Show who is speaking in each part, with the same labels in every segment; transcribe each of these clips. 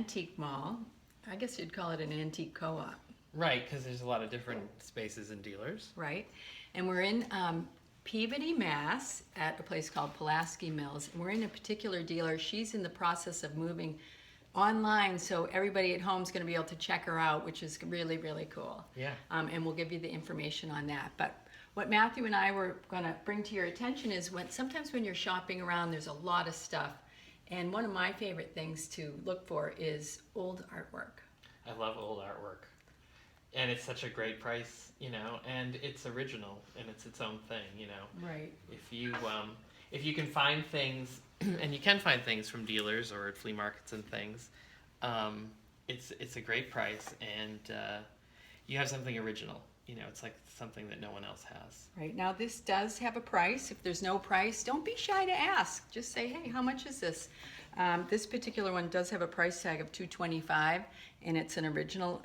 Speaker 1: antique mall. I guess you'd call it an antique co-op.
Speaker 2: Right, because there's a lot of different spaces and dealers.
Speaker 1: Right. And we're in Peabody, Mass, at a place called Pulaski Mills. And we're in a particular dealer. She's in the process of moving online, so everybody at home is going to be able to check her out, which is really, really cool.
Speaker 2: Yeah.
Speaker 1: And we'll give you the information on that. But what Matthew and I were going to bring to your attention is sometimes when you're shopping around, there's a lot of stuff. And one of my favorite things to look for is old artwork.
Speaker 2: I love old artwork. And it's such a great price, and it's original and it's its own thing,
Speaker 1: Right.
Speaker 2: If you can find things, and you can find things from dealers or at flea markets and things, it's a great price, and you have something original. It's like something that no one else has.
Speaker 1: Right. Now this does have a price. If there's no price, don't be shy to ask. Just say, hey, how much is this? This particular one does have a price tag of $225, and it's an original.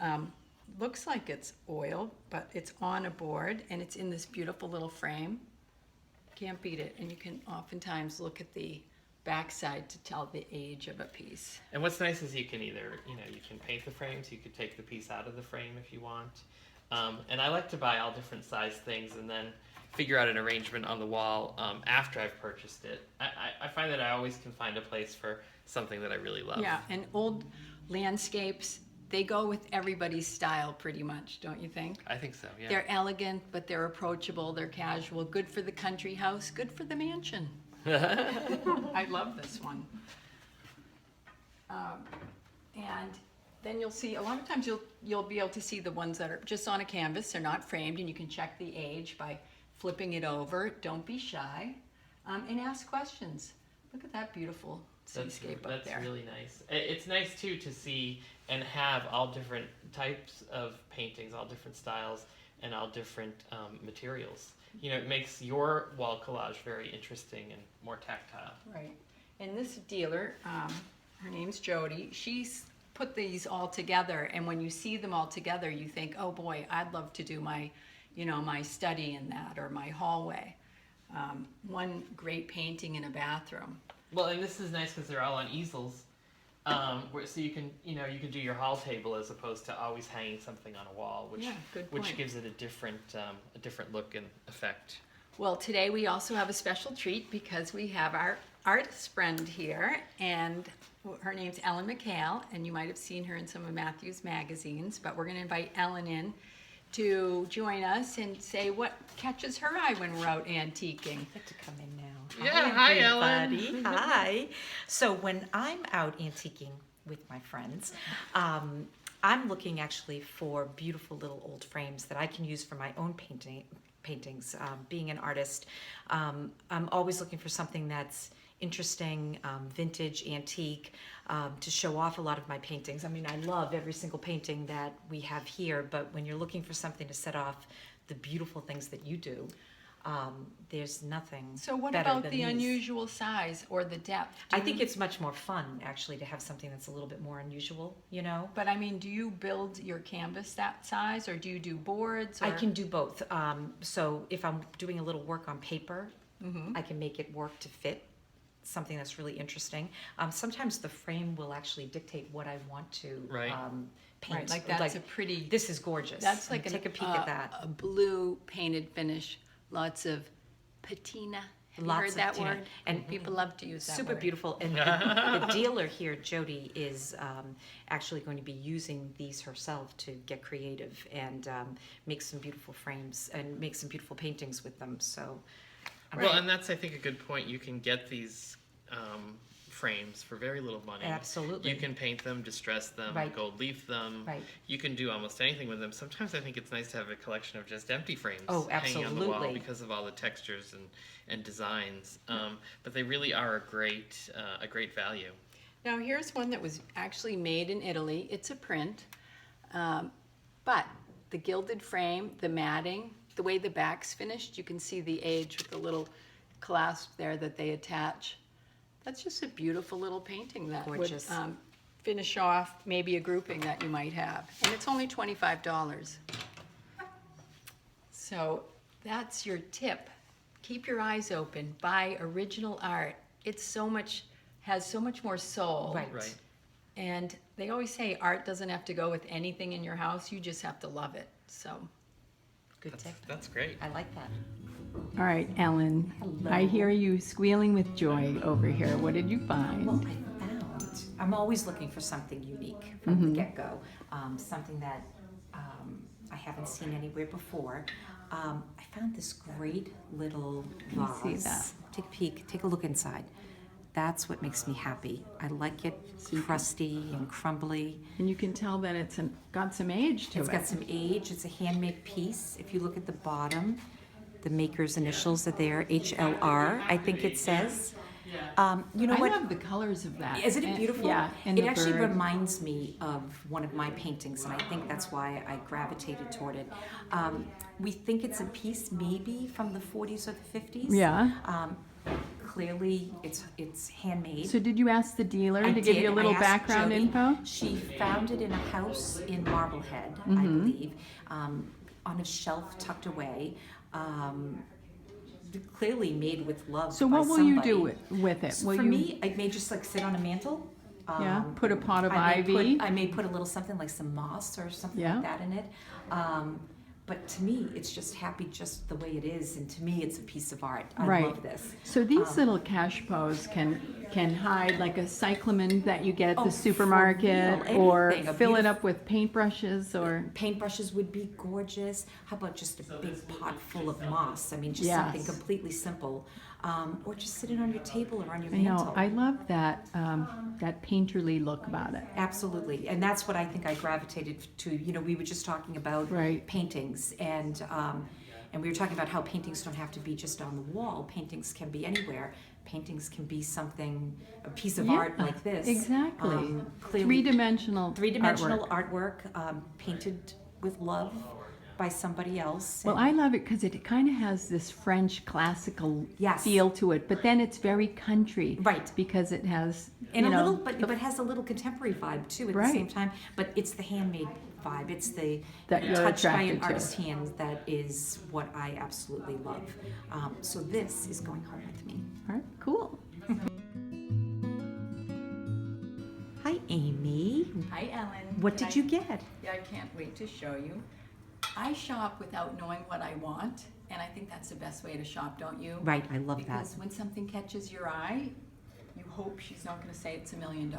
Speaker 1: Looks like it's oil, but it's on a board, and it's in this beautiful little frame. Can't beat it. And you can oftentimes look at the backside to tell the age of a piece.
Speaker 2: And what's nice is you can either, you can paint the frames, you could take the piece out of the frame if you want. And I like to buy all different size things and then figure out an arrangement on the wall after I've purchased it. I find that I always can find a place for something that I really love.
Speaker 1: Yeah, and old landscapes, they go with everybody's style pretty much, don't you think?
Speaker 2: I think so, yeah.
Speaker 1: They're elegant, but they're approachable, they're casual, good for the country house, good for the mansion. I love this one. And then you'll see, a lot of times you'll be able to see the ones that are just on a canvas, they're not framed, and you can check the age by flipping it over. Don't be shy, and ask questions. Look at that beautiful seascape up there.
Speaker 2: That's really nice. It's nice too to see and have all different types of paintings, all different styles, and all different materials. It makes your wall collage very interesting and more tactile.
Speaker 1: Right. And this dealer, her name's Jody, she's put these all together, and when you see them all together, you think, oh boy, I'd love to do my, my study in that, or my hallway. One great painting in a bathroom.
Speaker 2: Well, and this is nice because they're all on easels, so you can do your hall table as opposed to always hanging something on a wall, which gives it a different look and effect.
Speaker 1: Well, today we also have a special treat because we have our artist friend here, and her name's Ellen McHale, and you might have seen her in some of Matthew's magazines, but we're going to invite Ellen in to join us and say what catches her eye when we're out antiquing.
Speaker 3: I get to come in now.
Speaker 2: Yeah, hi
Speaker 3: everybody.
Speaker 2: Ellen.
Speaker 3: Hi. So when I'm out antiquing with my friends, I'm looking actually for beautiful little old frames that I can use for my own paintings. Being an artist, I'm always looking for something that's interesting, vintage, antique, to show off a lot of my paintings. I mean, I love every single painting that we have here, but when you're looking for something to set off the beautiful things that you do, there's nothing
Speaker 1: So what
Speaker 3: better
Speaker 1: about
Speaker 3: than
Speaker 1: the
Speaker 3: these.
Speaker 1: unusual size or the depth?
Speaker 3: I think it's much more fun, actually, to have something that's a little bit more unusual,
Speaker 1: But I mean, do you build your canvas that size, or do you do boards? Or?
Speaker 3: I can do both. So if I'm doing a little work on paper, I can make it work to fit something that's really interesting. Sometimes the frame will actually dictate what I want to paint.
Speaker 1: Right, like that's a pretty...
Speaker 3: This is gorgeous.
Speaker 1: That's like
Speaker 3: take a peek at that.
Speaker 1: A blue painted finish, lots of patina. Have you heard that
Speaker 3: patina.
Speaker 1: word? And people love to use that
Speaker 3: Super
Speaker 1: word.
Speaker 3: beautiful. And the dealer here, Jody, is actually going to be using these herself to get creative and make some beautiful frames and make some beautiful paintings with them. So,
Speaker 2: Well, and that's, I think, a good point. You can get these frames for very little money.
Speaker 3: Absolutely.
Speaker 2: You can paint them, distress them, gold leaf them.
Speaker 3: Right.
Speaker 2: You can do almost anything with them. Sometimes I think it's nice to have a collection of just empty frames
Speaker 3: Oh,
Speaker 2: hanging on the wall
Speaker 3: absolutely.
Speaker 2: because of all the textures and designs. But they really are a great value.
Speaker 1: Now here's one that was actually made in Italy. It's a print, but the gilded frame, the matting, the way the back's finished, you can see the age with the little clasp there that they attach. That's just a beautiful little painting that
Speaker 3: Gorgeous.
Speaker 1: would finish off maybe a grouping that you might have. And it's only $25. So that's your tip. Keep your eyes open. Buy original art. It's so much, has so much more soul.
Speaker 3: Right.
Speaker 2: Right.
Speaker 1: And they always say art doesn't have to go with anything in your house. You just have to love it. So,
Speaker 3: Good tip.
Speaker 2: That's great.
Speaker 3: I like that.
Speaker 1: all right, Ellen.
Speaker 3: Hello.
Speaker 1: I hear you squealing with joy over here. What did you find?
Speaker 3: Well, I'm always looking for something unique from the get-go, something that I haven't seen anywhere before. I found this great little vase.
Speaker 1: me see that.
Speaker 3: Take a peek, take a look inside. That's what makes me happy. I like it crusty and crumbly.
Speaker 1: And you can tell that it's got some age to
Speaker 3: It's
Speaker 1: it.
Speaker 3: got some age. It's a handmade piece. If you look at the bottom, the maker's initials are there, HLR, I think it says. You know
Speaker 1: I
Speaker 3: what?
Speaker 1: love the colors of that.
Speaker 3: Isn't it
Speaker 1: And-
Speaker 3: beautiful?
Speaker 1: Yeah. And
Speaker 3: It
Speaker 1: the
Speaker 3: actually
Speaker 1: bird.
Speaker 3: reminds me of one of my paintings, and I think that's why I gravitated toward it. We think it's a piece maybe from the 40s or the 50s.
Speaker 1: Yeah.
Speaker 3: Clearly, it's handmade.
Speaker 1: So did you ask the dealer
Speaker 3: I
Speaker 1: to give
Speaker 3: did.
Speaker 1: you a little
Speaker 3: I asked
Speaker 1: background
Speaker 3: Jody.
Speaker 1: info?
Speaker 3: She found it in a house in Marblehead, I
Speaker 1: Mm-hmm.
Speaker 3: believe, on a shelf tucked away. Clearly made with love.
Speaker 1: So
Speaker 3: by
Speaker 1: what will you
Speaker 3: somebody.
Speaker 1: do with it?
Speaker 3: So
Speaker 1: Will
Speaker 3: for
Speaker 1: you,
Speaker 3: me, I may just like sit on a mantle.
Speaker 1: yeah, put a pot of
Speaker 3: I
Speaker 1: ivy?
Speaker 3: may put a little something like some moss or something
Speaker 1: Yeah.
Speaker 3: like that in it. But to me, it's just happy just the way it is, and to me, it's a piece of art. I
Speaker 1: Right.
Speaker 3: love this.
Speaker 1: So these little cash pots can hide like a cyclamen that you get at
Speaker 3: Oh,
Speaker 1: the
Speaker 3: for
Speaker 1: supermarket,
Speaker 3: real.
Speaker 1: or
Speaker 3: Anything. A
Speaker 1: fill it
Speaker 3: beautif-
Speaker 1: up with paintbrushes, or
Speaker 3: Paintbrushes would be gorgeous. How about just a big pot full of moss? I mean, just something
Speaker 1: Yes.
Speaker 3: completely simple. Or just sit it on your table or on your
Speaker 1: I know,
Speaker 3: mantle.
Speaker 1: I love that that painterly look about it.
Speaker 3: Absolutely, and that's what I think I gravitated to. You know, we were just talking about
Speaker 1: Right.
Speaker 3: paintings, and we were talking about how paintings don't have to be just on the wall. Paintings can be anywhere. Paintings can be something, a piece of
Speaker 1: Yeah,
Speaker 3: art like this.
Speaker 1: exactly.
Speaker 3: Clearly,
Speaker 1: Three-dimensional
Speaker 3: three-dimensional
Speaker 1: artwork.
Speaker 3: artwork, painted with love by somebody else.
Speaker 1: Well, I love it because it kind of has this French classical
Speaker 3: Yes.
Speaker 1: feel to it, but then it's very country.
Speaker 3: Right.
Speaker 1: Because it has,
Speaker 3: And
Speaker 1: you
Speaker 3: a
Speaker 1: know,
Speaker 3: little, but has a little contemporary vibe too at
Speaker 1: Right.
Speaker 3: the same time. But it's the handmade vibe. It's the
Speaker 1: That you're
Speaker 3: touch by an
Speaker 1: attracted to.
Speaker 3: artist's hand that is what I absolutely love. So this is going home with me.
Speaker 1: all right, cool.
Speaker 3: Hi, Amy.
Speaker 1: Hi, Ellen.
Speaker 3: What did you get?
Speaker 1: Yeah, I can't wait to show you. I shop without knowing what I want, and I think that's the best way to shop, don't you?
Speaker 3: Right, I love that.
Speaker 1: Because when something catches your eye, you hope she's not going to say it's $1 million.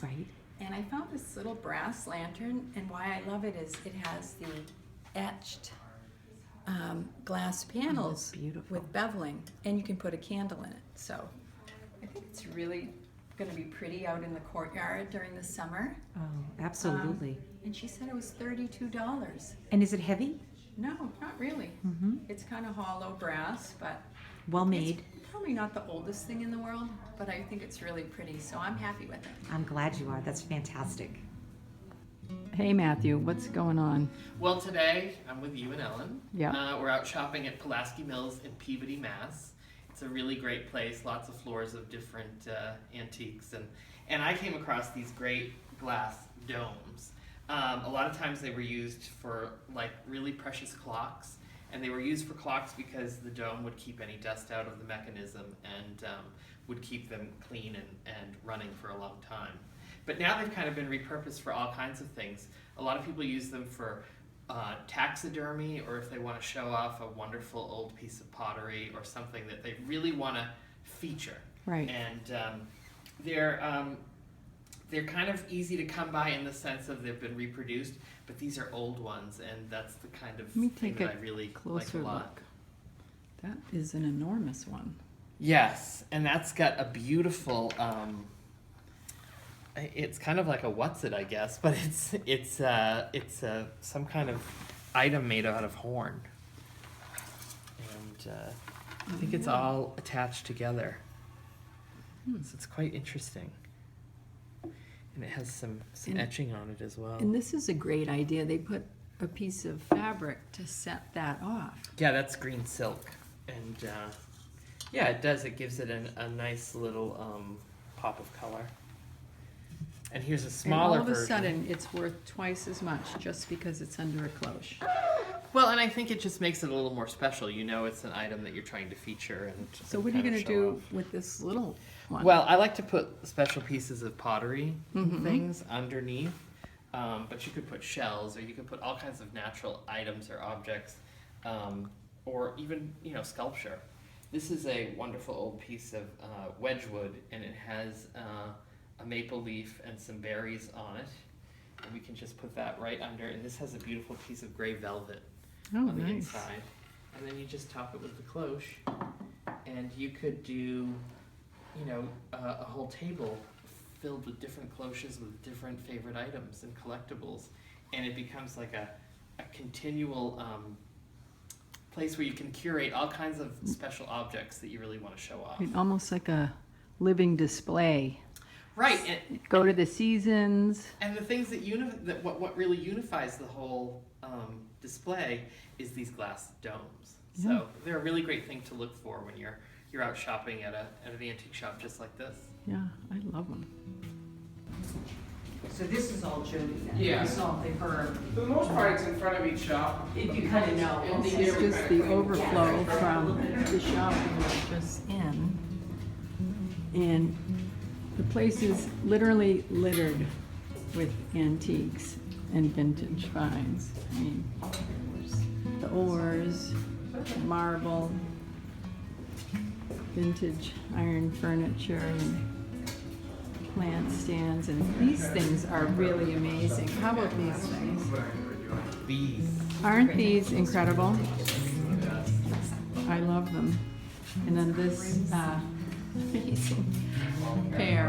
Speaker 3: Right.
Speaker 1: And I found this little brass lantern, and why I love it is it has the etched glass panels
Speaker 3: beautiful.
Speaker 1: with beveling, and you can put a candle in it. So I think it's really going to be pretty out in the courtyard during the summer.
Speaker 3: Oh, absolutely.
Speaker 1: And she said it was $32.
Speaker 3: And is it heavy?
Speaker 1: No, not really.
Speaker 3: Mm-hmm.
Speaker 1: It's kind of hollow brass, but
Speaker 3: Well made.
Speaker 1: it's probably not the oldest thing in the world, but I think it's really pretty, so I'm happy with it.
Speaker 3: I'm glad you are. That's fantastic.
Speaker 1: Hey, Matthew, what's going on?
Speaker 2: Well, today I'm with you and Ellen.
Speaker 1: Yeah.
Speaker 2: We're out shopping at Pulaski Mills in Peabody, Mass. It's a really great place, lots of floors of different antiques. And I came across these great glass domes. A lot of times they were used for like really precious clocks. And they were used for clocks because the dome would keep any dust out of the mechanism and would keep them clean and running for a long time. But now they've kind of been repurposed for all kinds of things. A lot of people use them for taxidermy, or if they want to show off a wonderful old piece of pottery or something that they really want to feature.
Speaker 1: Right.
Speaker 2: And they're kind of easy to come by in the sense of they've been reproduced, but these are old ones, and that's the kind of
Speaker 1: Let me
Speaker 2: thing
Speaker 1: take
Speaker 2: that
Speaker 1: a
Speaker 2: I really like
Speaker 1: closer
Speaker 2: a lot.
Speaker 1: look. That is an enormous one.
Speaker 2: Yes, and that's got a beautiful. It's kind of like a what's it, I guess, but it's some kind of item made out of horn, and I think it's all attached together. So it's quite interesting, and it has some
Speaker 1: And-
Speaker 2: etching on it as well.
Speaker 1: And this is a great idea. They put a piece of fabric to set that off.
Speaker 2: Yeah, that's green silk, and yeah, it does. It gives it a nice little pop of color. And here's a
Speaker 1: And
Speaker 2: smaller
Speaker 1: all of a
Speaker 2: version.
Speaker 1: sudden, it's worth twice as much just because it's under a cloche.
Speaker 2: Well, and I think it just makes it a little more special. You know, it's an item that you're trying to feature and.
Speaker 1: So
Speaker 2: and
Speaker 1: what are you
Speaker 2: kind
Speaker 1: gonna
Speaker 2: of show
Speaker 1: do
Speaker 2: off.
Speaker 1: with this little one?
Speaker 2: Well, I like to put special pieces of pottery and things underneath. But you could put shells, or you could put all kinds of natural items or objects, or even, you know, sculpture. This is a wonderful old piece of wedgewood, and it has a maple leaf and some berries on it. And we can just put that right under. And this has a beautiful piece of gray velvet
Speaker 1: Oh,
Speaker 2: on the
Speaker 1: nice.
Speaker 2: inside. And then you just top it with the cloche. And you could do, you know, a whole table filled with different cloches with different favorite items and collectibles. And it becomes like a continual place where you can curate all kinds of special objects that you really want to show off.
Speaker 1: Almost like a living display.
Speaker 2: Right,
Speaker 1: Go to the seasons.
Speaker 2: and the things that what really unifies the whole display is these glass domes.
Speaker 1: Yeah.
Speaker 2: So they're a really great thing to look for when you're out shopping at an antique shop just like this.
Speaker 1: Yeah, I love them.
Speaker 3: So this is all Jody then?
Speaker 4: Yeah.
Speaker 3: This is all the her.
Speaker 4: For the most part, it's in front of each shop.
Speaker 3: You kind of know.
Speaker 4: And
Speaker 1: This
Speaker 4: the
Speaker 1: is
Speaker 4: area
Speaker 1: just
Speaker 4: kinda
Speaker 1: the
Speaker 4: clean.
Speaker 1: overflow from the shop we were just in. And the place is literally littered with antiques and vintage finds. I mean, there's the oars, marble, vintage iron furniture, and plant stands, and these things are really amazing. How about these things?
Speaker 2: These.
Speaker 1: Aren't these incredible? I love them. And then this amazing pair